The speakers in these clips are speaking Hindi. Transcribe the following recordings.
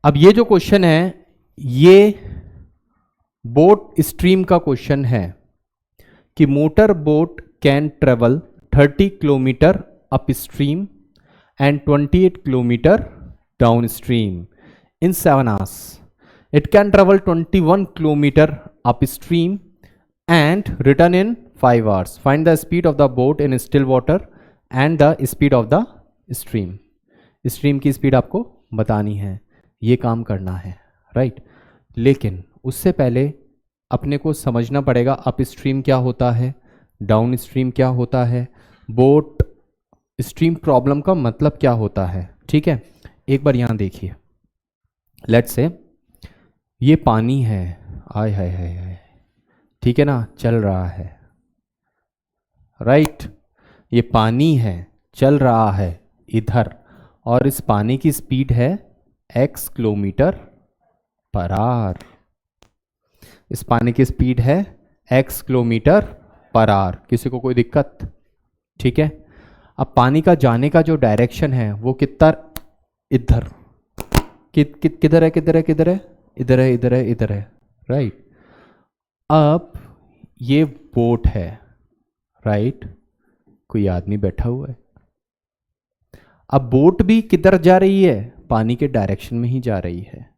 अब ये जो क्वेश्चन है ये बोट स्ट्रीम का क्वेश्चन है कि motor boat can travel 30 kilometre up stream and 28 kilometre down stream in 7 hours. It can travel 21 kilometer upstream and return in 5 hours. Find the speed of the boat in still water and the speed of the stream. Stream की स्पीड आपको बतानी है, ये काम करना है, राइट। लेकिन उससे पहले अपने को समझना पड़ेगा अप स्ट्रीम क्या होता है, डाउन स्ट्रीम क्या होता है, बोट स्ट्रीम प्रॉब्लम का मतलब क्या होता है। ठीक है, एक बार यहाँ देखिए, लेट्स से ये पानी है, आय हाय हाय हाय, ठीक है ना, चल रहा है, राइट। ये पानी है, चल रहा है इधर, और इस पानी की स्पीड है x किलोमीटर पर आवर। इस पानी की स्पीड है x किलोमीटर पर आवर। किसी को कोई दिक्कत? ठीक है। अब पानी का जाने का जो डायरेक्शन है वो कितना, इधर, किधर है, किधर है, किधर है, इधर है, इधर है, इधर है, राइट। अब ये बोट है, राइट, कोई आदमी बैठा हुआ है। अब बोट भी किधर जा रही है, पानी के डायरेक्शन में ही जा रही है।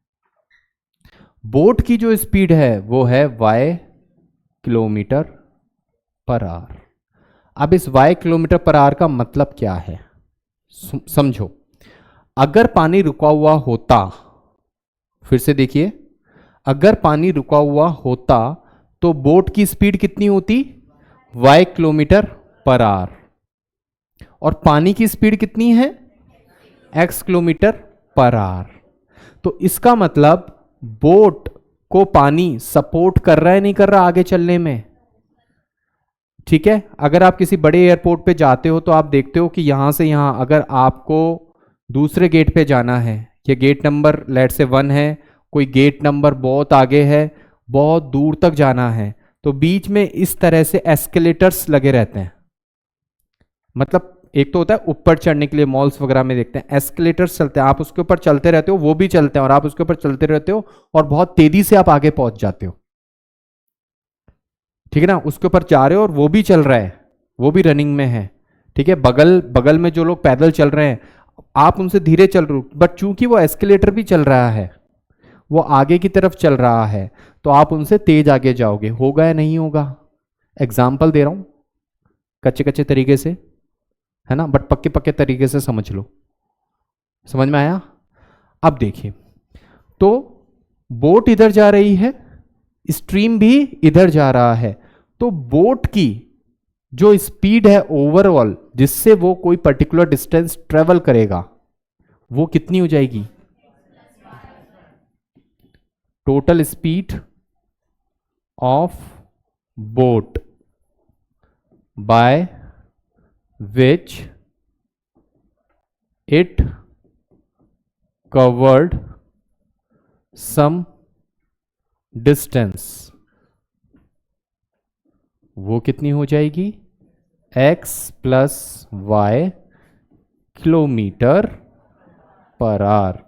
बोट की जो स्पीड है वो है y किलोमीटर पर आवर। अब इस y किलोमीटर पर आवर का मतलब क्या है, समझो। अगर पानी रुका हुआ होता, फिर से देखिए, अगर पानी रुका हुआ होता तो बोट की स्पीड कितनी होती, y किलोमीटर पर आवर, और पानी की स्पीड कितनी है, x किलोमीटर पर आवर। तो इसका मतलब बोट को पानी सपोर्ट कर रहा है, नहीं कर रहा आगे चलने में। ठीक है, अगर आप किसी बड़े एयरपोर्ट पे जाते हो तो आप देखते हो कि यहां से यहां अगर आपको दूसरे गेट पे जाना है, ये गेट नंबर लेट से 1 है, कोई गेट नंबर बहुत आगे है, बहुत दूर तक जाना है, तो बीच में इस तरह से एस्केलेटर्स लगे रहते हैं। मतलब एक तो होता है ऊपर चढ़ने के लिए, मॉल्स वगैरह में देखते हैं एस्केलेटर्स चलते हैं, आप उसके ऊपर चलते रहते हो, वो भी चलते हैं और आप उसके ऊपर चलते रहते हो और बहुत तेजी से आप आगे पहुंच जाते हो। ठीक है ना, उसके ऊपर जा रहे हो और वो भी चल रहा है, वो भी रनिंग में है। ठीक है, बगल बगल में जो लोग पैदल चल रहे हैं आप उनसे धीरे चल रहे हो, बट चूंकि वो एस्केलेटर भी चल रहा है, वो आगे की तरफ चल रहा है, तो आप उनसे तेज आगे जाओगे। होगा या नहीं होगा? एग्जाम्पल दे रहा हूं कच्चे कच्चे तरीके से, है ना, बट पक्के पक्के तरीके से समझ लो। समझ में आया? अब देखिए, तो बोट इधर जा रही है, स्ट्रीम भी इधर जा रहा है, तो बोट की जो स्पीड है ओवरऑल, जिससे वो कोई पर्टिकुलर डिस्टेंस ट्रेवल करेगा, वो कितनी हो जाएगी, total speed of boat by which it covered some distance, वो कितनी हो जाएगी, x plus y kilometre per our.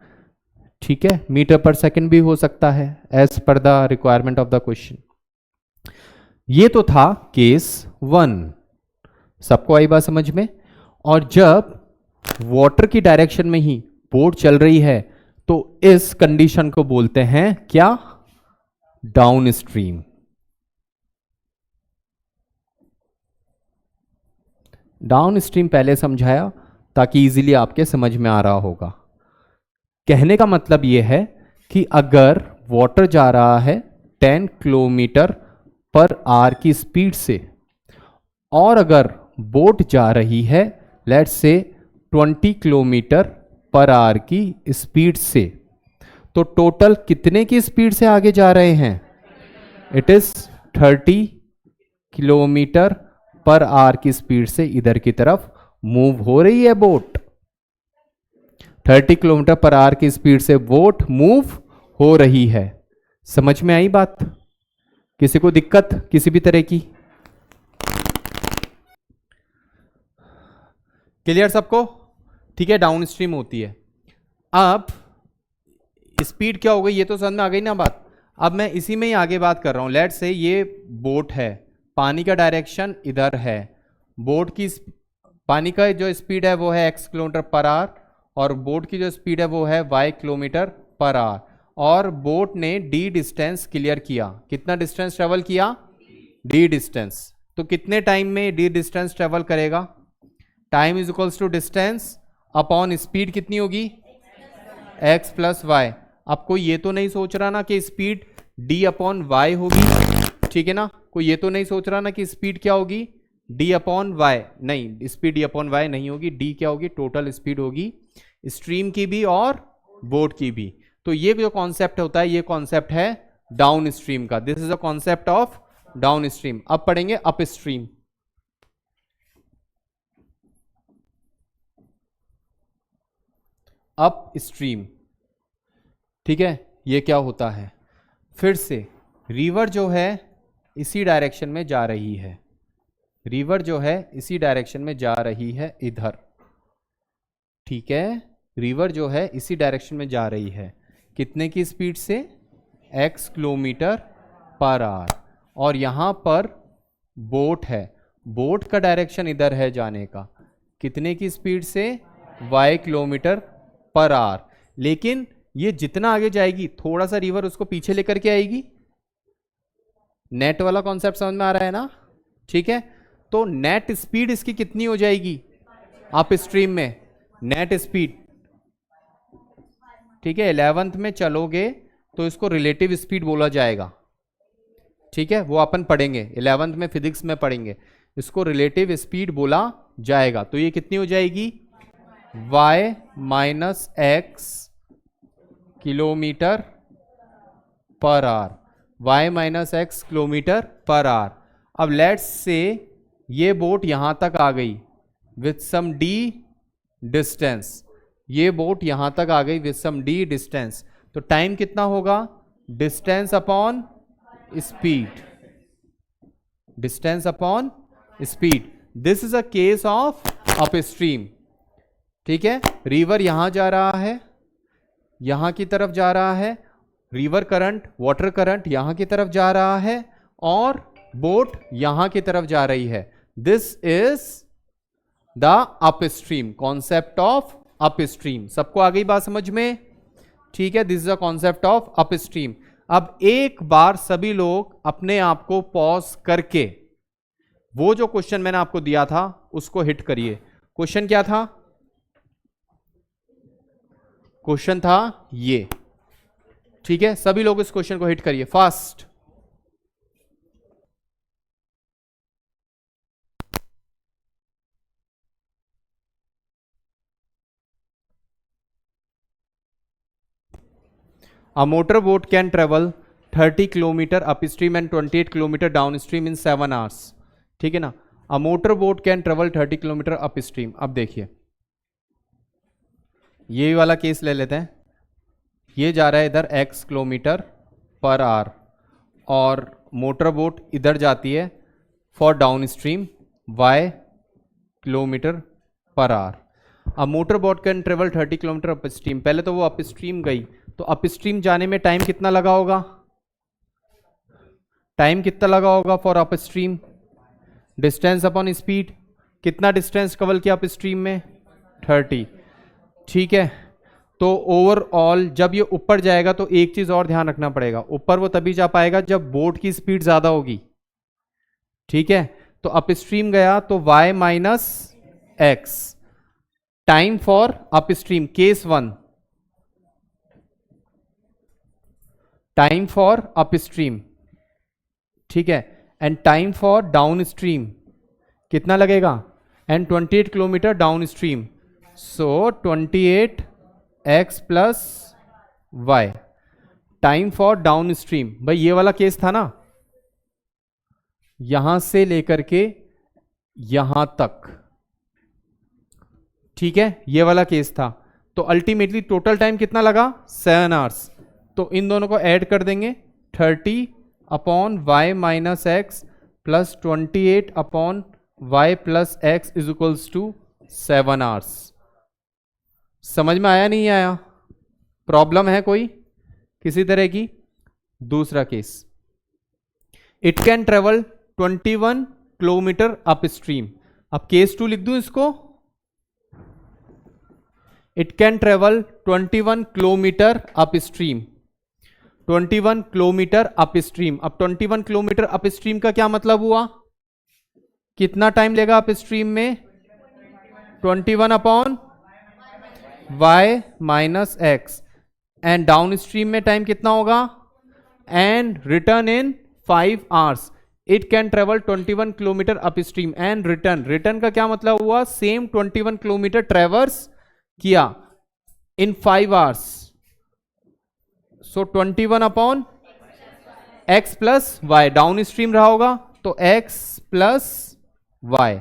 ठीक है, मीटर पर सेकंड भी हो सकता है as per the requirement of the question. ये तो था केस 1, सबको आई बात समझ में। और जब वाटर की डायरेक्शन में ही बोट चल रही है तो इस कंडीशन को बोलते हैं क्या, डाउन स्ट्रीम। डाउन स्ट्रीम पहले समझाया ताकि इजीली आपके समझ में आ रहा होगा। कहने का मतलब यह है कि अगर वाटर जा रहा है 10 किलोमीटर पर आवर की स्पीड से, और अगर बोट जा रही है let's say 20 kilometre per our की स्पीड से, तो टोटल कितने की स्पीड से आगे जा रहे हैं, it is 30 kilometre per our की स्पीड से इधर की तरफ मूव हो रही है बोट। 30 किलोमीटर पर आवर की स्पीड से बोट मूव हो रही है। समझ में आई बात? किसी को दिक्कत किसी भी तरह की? क्लियर सबको? ठीक है, डाउन स्ट्रीम होती है। अब स्पीड क्या हो गई, ये तो समझ में आ गई ना बात। अब मैं इसी में ही आगे बात कर रहा हूं। लेट्स से ये बोट है, पानी का डायरेक्शन इधर है, बोट की पानी का जो स्पीड है वो है x किलोमीटर पर आवर, और बोट की जो स्पीड है वो है y किलोमीटर पर आवर, और बोट ने d डिस्टेंस क्लियर किया। कितना डिस्टेंस ट्रेवल किया, d डिस्टेंस। तो कितने टाइम में d डिस्टेंस ट्रेवल करेगा, time is equals to distance upon speed कितनी होगी, x प्लस वाई। अब कोई ये तो नहीं सोच रहा ना कि स्पीड d अपॉन वाई होगी, ठीक है ना, कोई ये तो नहीं सोच रहा ना कि स्पीड क्या होगी, d अपॉन वाई। नहीं, स्पीड d अपॉन वाई नहीं होगी, d क्या होगी, टोटल स्पीड होगी स्ट्रीम की भी और बोट की भी। तो ये जो कॉन्सेप्ट होता है, ये कॉन्सेप्ट है डाउन स्ट्रीम का। This is a concept of down stream. अब पढ़ेंगे अप स्ट्रीम। अप स्ट्रीम, ठीक है, ये क्या होता है, फिर से रिवर जो है इसी डायरेक्शन में जा रही है, रिवर जो है इसी डायरेक्शन में जा रही है इधर, ठीक है, रिवर जो है इसी डायरेक्शन में जा रही है, कितने की स्पीड से, x किलोमीटर पर आवर, और यहां पर बोट है, बोट का डायरेक्शन इधर है जाने का, कितने की स्पीड से, y किलोमीटर पर आवर। लेकिन ये जितना आगे जाएगी थोड़ा सा रिवर उसको पीछे लेकर के आएगी। नेट वाला कॉन्सेप्ट समझ में आ रहा है ना, ठीक है। तो नेट स्पीड इसकी कितनी हो जाएगी अप स्ट्रीम में, नेट स्पीड, ठीक है, 11th में चलोगे तो इसको रिलेटिव स्पीड बोला जाएगा, ठीक है, वो अपन पढ़ेंगे 11th में, फिजिक्स में पढ़ेंगे, इसको रिलेटिव स्पीड बोला जाएगा। तो ये कितनी हो जाएगी, y minus x kilometre per our, y minus x kilometre per hour. अब लेट्स से ये बोट यहां तक आ गई विथ सम d डिस्टेंस, ये बोट यहां तक आ गई विथ सम d डिस्टेंस, तो टाइम कितना होगा, distance upon speed, distance upon speed. This is a case of up stream, ठीक है। रिवर यहां जा रहा है, यहां की तरफ जा रहा है, रिवर करंट, वाटर करंट यहां की तरफ जा रहा है, और बोट यहां की तरफ जा रही है। This is the up stream, concept of up stream. सबको आ गई बात समझ में, ठीक है, this is a concept of up stream. अब एक बार सभी लोग अपने आप को पॉज करके वो जो क्वेश्चन मैंने आपको दिया था उसको हिट करिए। क्वेश्चन क्या था, क्वेश्चन था ये, ठीक है, सभी लोग इस क्वेश्चन को हिट करिए fast. A motorboat can travel 30 kilometre upstream and 28 kilometre downstream in 7 hours, ठीक है ना। A motorboat can travel 30 kilometre upstream. अब देखिए ये वाला केस ले लेते हैं, ये जा रहा है इधर x किलोमीटर पर आवर, और मोटरबोट इधर जाती है for downstream y kilometre per hour. अब motorboat can travel 30 kilometre upstream, पहले तो वो अपस्ट्रीम गई, तो अपस्ट्रीम जाने में टाइम कितना लगा होगा, टाइम कितना लगा होगा for upstream, distance upon speed, कितना डिस्टेंस कवर किया अपस्ट्रीम में, 30, ठीक है। तो ओवरऑल जब ये ऊपर जाएगा तो एक चीज और ध्यान रखना पड़ेगा, ऊपर वो तभी जा पाएगा जब बोट की स्पीड ज्यादा होगी, ठीक है। तो अपस्ट्रीम गया तो y minus x, time for upstream case 1, time for upstream, ठीक है, एंड टाइम फॉर डाउनस्ट्रीम कितना लगेगा, and 28 kilometre downstream, so 28x plus y, time for downstream. भाई ये वाला केस था ना, यहां से लेकर के यहां तक, ठीक है, ये वाला केस था। तो अल्टीमेटली टोटल टाइम कितना लगा, 7 आवर्स। तो इन दोनों को ऐड कर देंगे, 30 upon y minus x plus 28 upon y plus x is equals to 7 hours. समझ में आया नहीं आया, प्रॉब्लम है कोई, किसी तरह की। दूसरा case, it can travel 21 kilometre up stream. अब केस 2 लिख दूं इसको, it can travel 21 kilometre up stream, 21 kilometre up stream. अब 21 किलोमीटर अप स्ट्रीम का क्या मतलब हुआ, कितना टाइम लेगा अप स्ट्रीम में, 21 upon y minus x, and down stream में टाइम कितना होगा, and return in 5 hours. It can travel 21 kilometre up stream and return, return का क्या मतलब हुआ, सेम 21 किलोमीटर ट्रेवर्स किया in 5 hours. So 21 upon x plus y, down stream रहा होगा तो x प्लस वाई।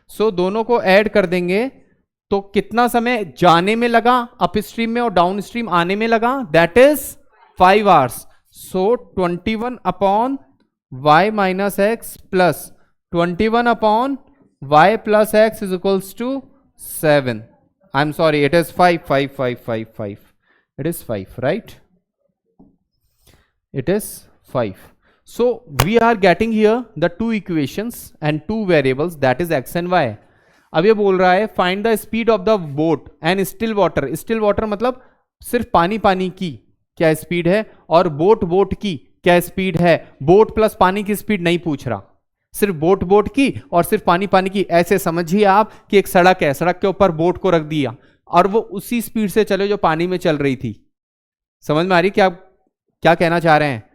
सो दोनों को ऐड कर देंगे तो कितना समय जाने में लगा अप स्ट्रीम में और डाउन स्ट्रीम आने में लगा, that is 5 hours. So 21 upon y minus x plus 21 upon y plus x is equals to 7। I am sorry, it is 5, it is 5, right, it is 5. So we are getting here the two equations and two variables, that is x and y. अब ये बोल रहा है find the speed of the boat and still water. still water मतलब सिर्फ पानी पानी की क्या स्पीड है और बोट बोट की क्या स्पीड है। बोट प्लस पानी की स्पीड नहीं पूछ रहा, सिर्फ बोट बोट की और सिर्फ पानी पानी की। ऐसे समझिए आप कि एक सड़क है, सड़क के ऊपर बोट को रख दिया और वो उसी स्पीड से चले जो पानी में चल रही थी। समझ में आ रही क्या कहना चाह रहे हैं,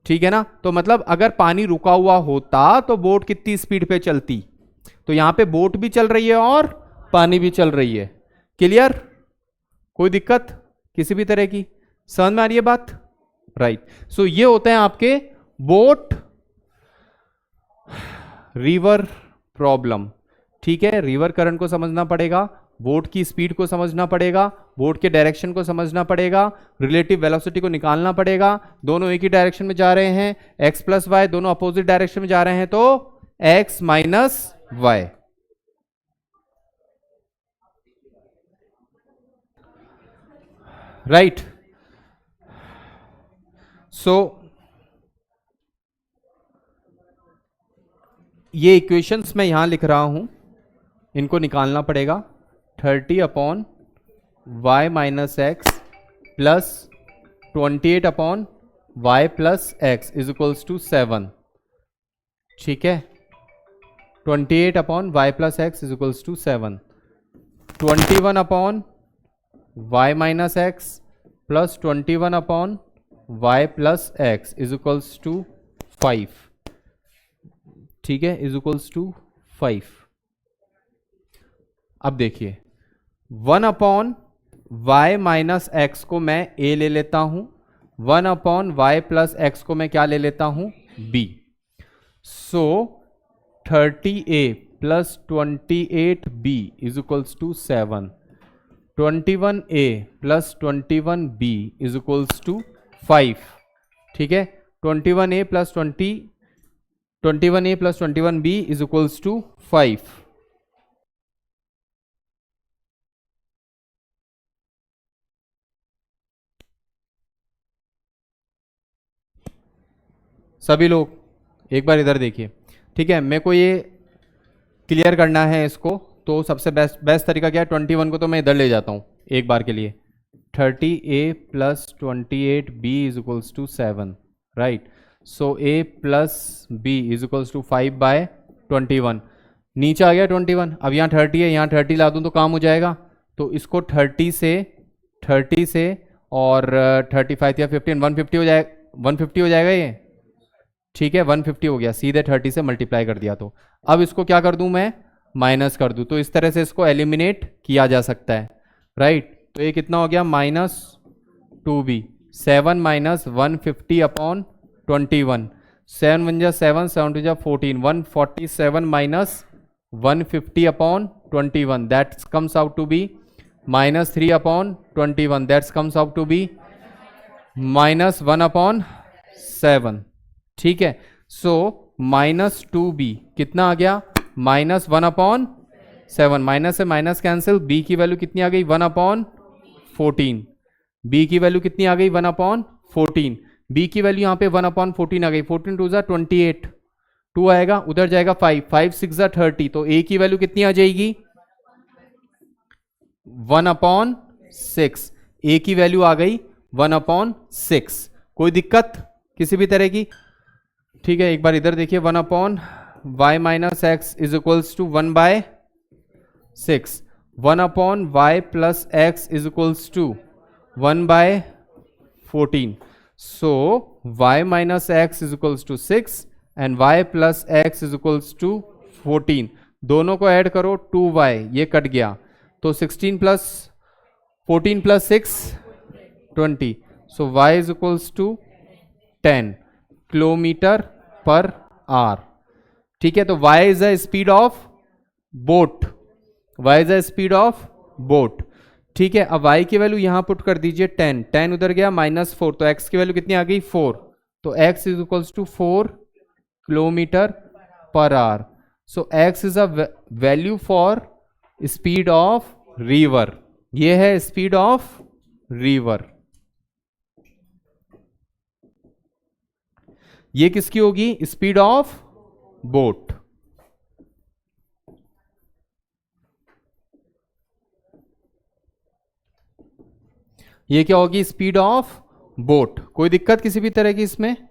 ठीक है ना। तो मतलब अगर पानी रुका हुआ होता तो बोट कितनी स्पीड पे चलती, तो यहां पे बोट भी चल रही है और पानी भी चल रही है। क्लियर, कोई दिक्कत किसी भी तरह की, समझ में आ रही है बात, राइट। सो ये होते हैं आपके बोट रिवर प्रॉब्लम, ठीक है। रिवर करंट को समझना पड़ेगा, बोट की स्पीड को समझना पड़ेगा, बोट के डायरेक्शन को समझना पड़ेगा, रिलेटिव वेलोसिटी को निकालना पड़ेगा। दोनों एक ही डायरेक्शन में जा रहे हैं, x प्लस वाई दोनों अपोजिट डायरेक्शन में जा रहे हैं तो x माइनस वाई। राइट, सो ये इक्वेशंस मैं यहां लिख रहा हूं, इनको निकालना पड़ेगा। 30 upon y minus x plus 28 upon y plus x is equals to 7, ठीक है। 28 upon y plus x is equals to 7, 21 upon y minus x plus 21 upon y plus x is equals to 5, ठीक है, इज इक्वल्स टू 5। अब देखिए 1 अपॉन वाई माइनस एक्स को मैं a ले लेता हूं, 1 अपॉन वाई प्लस एक्स को मैं क्या ले लेता हूं, b। So 30a plus 28b is equals to 7, 21a plus 21b is equals to 5, ठीक है। 21a plus 21b is equals to 5। सभी लोग एक बार इधर देखिए, ठीक है। मेरे को ये क्लियर करना है इसको, तो सबसे बेस्ट तरीका क्या है, 21 को तो मैं इधर ले जाता हूँ एक बार के लिए। 30a plus 28b is equals to 7, right. So a plus b is equals to 5/21। नीचे आ गया 21, अब यहाँ 30 है, यहाँ 30 ला दूँ तो काम हो जाएगा। तो इसको 30 से और 35 या 15 150 हो जाएगा, 150 हो जाएगा ये, ठीक है। 150 हो गया, सीधे 30 से मल्टीप्लाई कर दिया। तो अब इसको क्या कर दूं मैं, माइनस कर दूं। तो इस तरह से इसको एलिमिनेट किया जा सकता है, राइट। तो ये कितना हो गया, -2b, 7 माइनस 150 अपॉन 21, 7 1 जा 7, 7 2 जा 14, 147 minus 150 upon 21, that comes out to be -3 upon 21, that comes out to be -1 upon 7, ठीक है। सो -2b कितना आ गया, -1 अपॉन 7, माइनस से माइनस कैंसिल, b की वैल्यू कितनी आ गई, 1 अपॉन 14, b की वैल्यू कितनी आ गई, 1 अपॉन 14, b की वैल्यू यहाँ पे 1/14 आ गई, 14 2 ज़ा 28, 2 आएगा, उधर जाएगा 5, 5 6 ज़ा 30, तो a की वैल्यू कितनी आ जाएगी 1/6, a की वैल्यू आ गई 1/6। कोई दिक्कत किसी भी तरह की? ठीक है, एक बार इधर देखिए, 1/y minus x is equals to 1/6, 1/y plus x is equals to 1/14, so y minus x is equals to 6 and y plus x is equals to 14, दोनों को ऐड करो 2y, ये कट गया, तो 16 plus 14 plus 6 20, so y is equals to 10 kilometre per our. ठीक है, तो y is the speed of boat, y is the speed of boat। ठीक है, अब y की वैल्यू यहां पुट कर दीजिए 10, 10 उधर गया -4, तो x की वैल्यू कितनी आ गई 4, तो x is equals to 4 kilometre per hour. So x is a value for speed of river, ये है स्पीड ऑफ रिवर। ये किसकी होगी? Speed of boat. ये क्या होगी? Speed of boat. कोई दिक्कत किसी भी तरह की इसमें?